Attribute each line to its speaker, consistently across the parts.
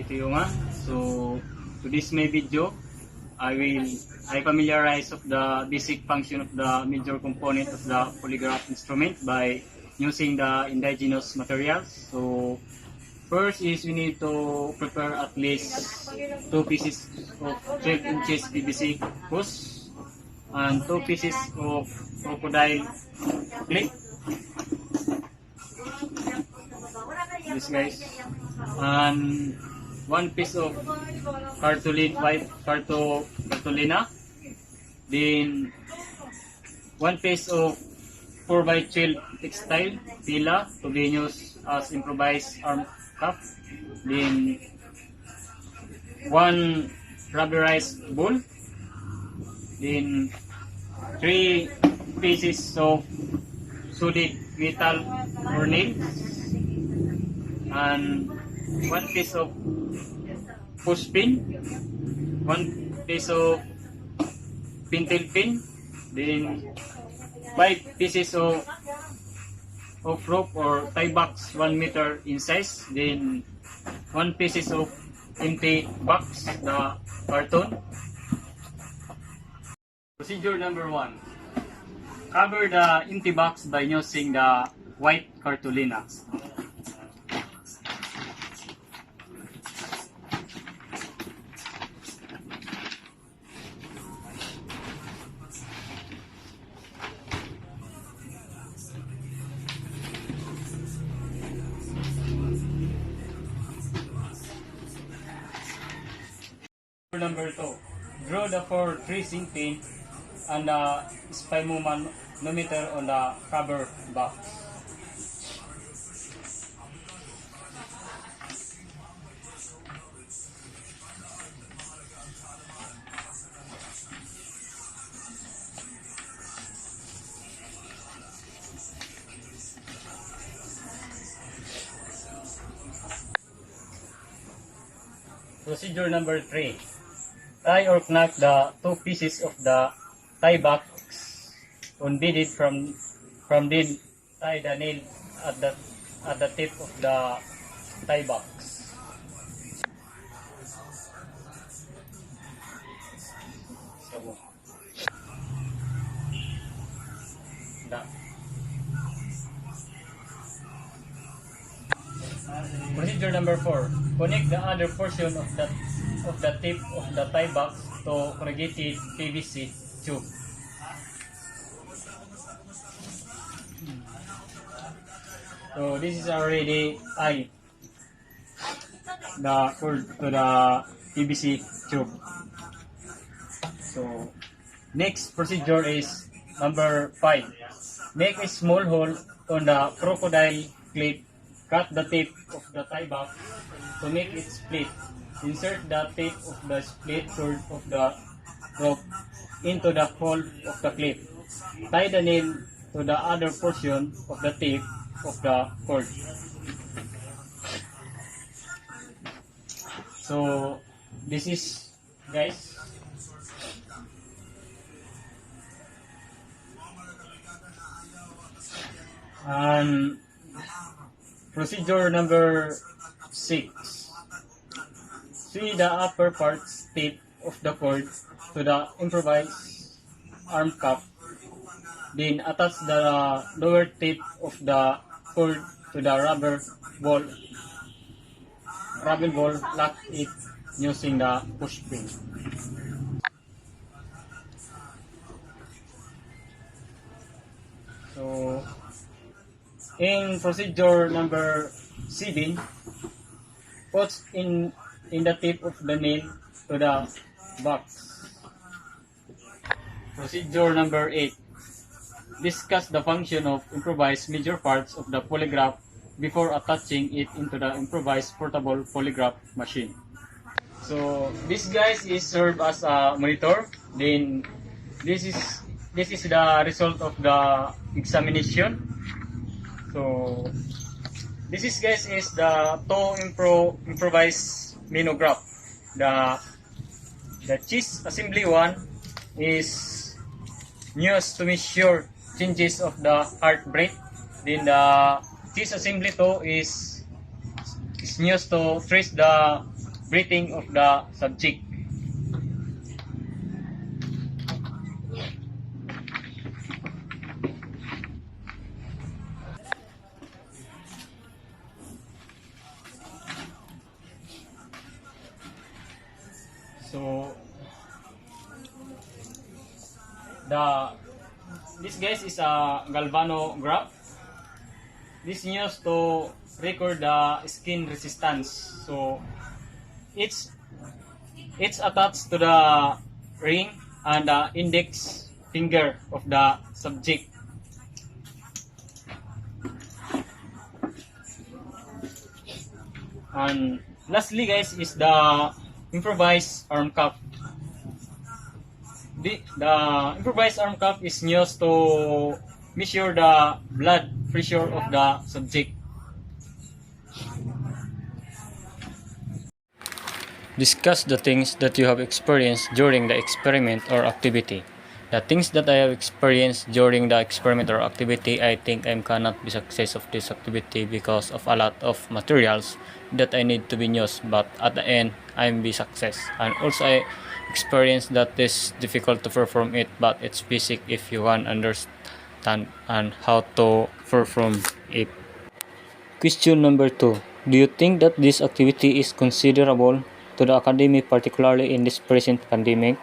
Speaker 1: Ito yung So to this my video, I familiarize of the basic function of the major component of the polygraph instrument by using the indigenous materials. So first is we need to prepare at least 2 pieces of 12 inches PVC hose and 2 pieces of crocodile clip. This guys, and 1 piece of white cartolina, then 1 piece of 4x12 textile tila to be used as improvised arm cuff, then 1 rubberized ball, then 3 pieces of solid metal or nails, and 1 piece of push pin, 1 piece of pintel pin, then 5 pieces of rope or tie box 1 meter in size, then 1 pieces of empty box, the carton. Procedure number 1. Cover the empty box by using the white cartolina. Number 2. Draw the 4 tracing pin and the spirometer on the cover box. Procedure number 3. Tie or knot the 2 pieces of the tie box unbeaded from then tie the nail at the tip of the tie box. So, Procedure number 4. Connect the other portion of the tip of the tie box to corrugated PVC tube. So this is already the cord to the PVC tube. So next procedure is number 5. Make a small hole on the crocodile clip. Cut the tip of the tie box to make it split. Insert the tip of the split cord of the rope into the hole of the clip. Tie the nail to the other portion of the tip of the cord. So this is, guys, and procedure number 6. Sew the upper parts tip of the cord to the improvised arm cuff. Then attach the lower tip of the cord to the rubber ball. Lock it using the push pin. So in procedure number 7, put in the tip of the nail to the box. Procedure number 8. Discuss the function of improvised major parts of the polygraph before attaching it into the improvised portable polygraph machine. So this guys is served as a monitor. Then this is the result of the examination. So this is, guys, is the improvised monograph. The chest assembly one is used to measure changes of the heart rate. Then the chest assembly 2 is used to trace the breathing of the subject. So this guys is a galvanograph. This used to record the skin resistance. So it's attached to the ring and the index finger of the subject. And lastly guys is the improvised arm cuff. The improvised arm cuff is used to measure the blood pressure of the subject. Discuss the things that you have experienced during the experiment or activity. The things that I have experienced during the experiment or activity, I think I cannot be success of this activity because of a lot of materials that I need to be used, but at the end I be success. And also I experienced that it's difficult to perform it, but it's basic if you want understand and how to perform it. Question number 2. Do you think that this activity is considerable to the academy, particularly in this present pandemic?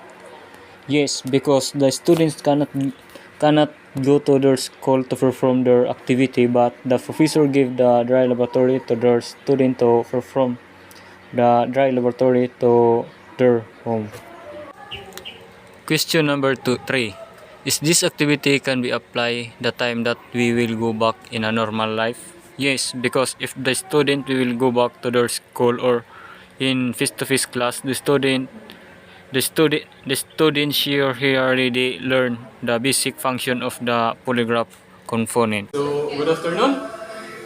Speaker 1: Yes, because the students cannot go to their school to perform their activity, but the professor gave the dry laboratory to their student to perform the dry laboratory to their home. Question number 3. Is this activity can be applied the time that we will go back in a normal life? Yes, because if the student will go back to their school or in face-to-face class, the students here already learn the basic function of the polygraph component. So, good afternoon.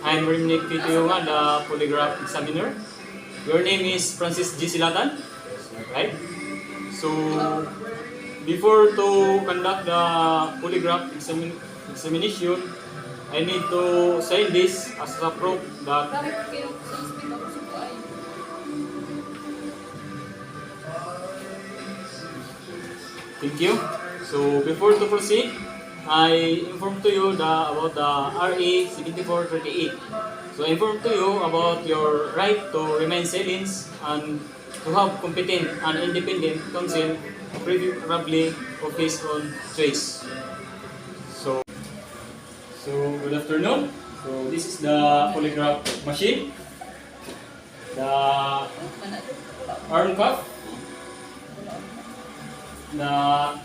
Speaker 1: I'm Rimnik Titiyunga, the polygraph examiner. Your name is Francis G. Silatan, right? So, before to conduct the polygraph examination, I need to sign this as a proof that thank you. So before to proceed, I inform to you about the RA 7438. So I inform to you about your right to remain silent and to have competent and independent counsel, preferably of his own choice. So good afternoon. So this is the polygraph machine, the arm cuff, the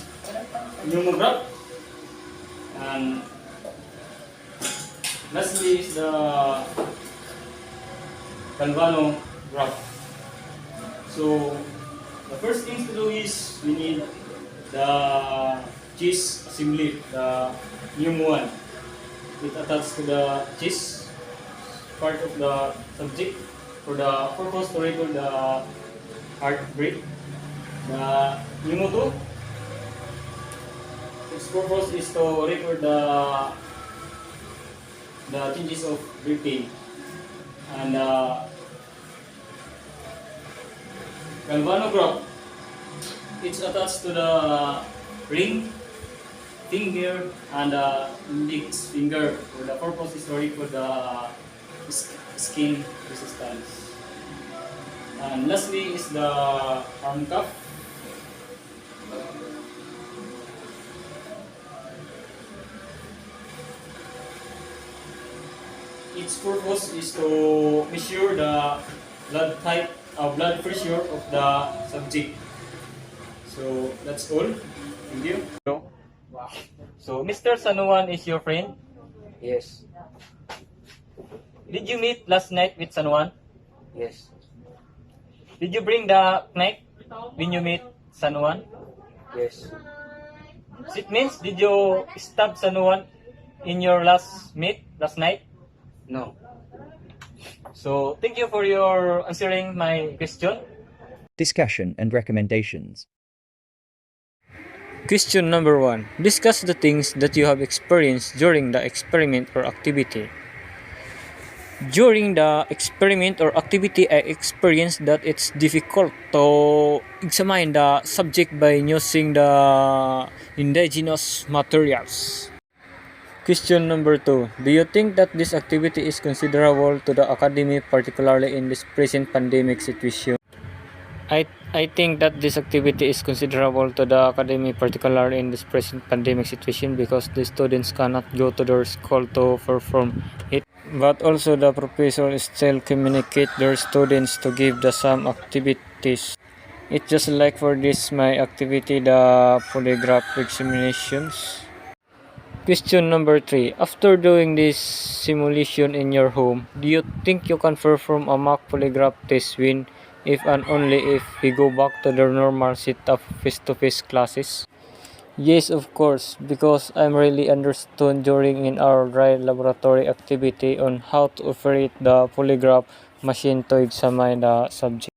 Speaker 1: pneumograph, and lastly is the galvanograph. So the first thing to do is we need the chest assembly, the pneumo one. It attached to the chest part of the subject for the purpose to record the heartbeat. The pneumo 2, its purpose is to record the changes of breathing. And galvanograph, it's attached to the ring finger and index finger. For the purpose is to record the skin resistance. And lastly is the arm cuff. Its purpose is to measure the blood pressure of the subject. So that's all. Thank you. So Mr. Sanuan is your friend?
Speaker 2: Yes,
Speaker 1: Did you meet last night with Sanuan?
Speaker 2: yes,
Speaker 1: Did you bring the knife when you meet Sanuan?
Speaker 2: yes,
Speaker 1: It means did you stab Sanuan in your last meet last night?
Speaker 2: no.
Speaker 1: So thank you for your answering my question.
Speaker 3: Discussion and recommendations.
Speaker 1: Question number 1. Discuss the things that you have experienced during the experiment or activity.
Speaker 4: During the experiment or activity, I experienced that it's difficult to examine the subject by using the indigenous materials. Question number 2. Do you think that this activity is considerable to the academy, particularly in this present pandemic situation? I think that this activity is considerable to the academy, particularly in this present pandemic situation, because the students cannot go to their school to perform it. But also the professor still communicate their students to give the some activities. It's just like for this my activity, the polygraph examinations. Question number 3. After doing this simulation in your home, do you think you can perform a mock polygraph test when, if and only if we go back to the normal setup face-to-face classes? Yes, of course, because I'm really understood during in our dry laboratory activity on how to operate the polygraph machine to examine the subject.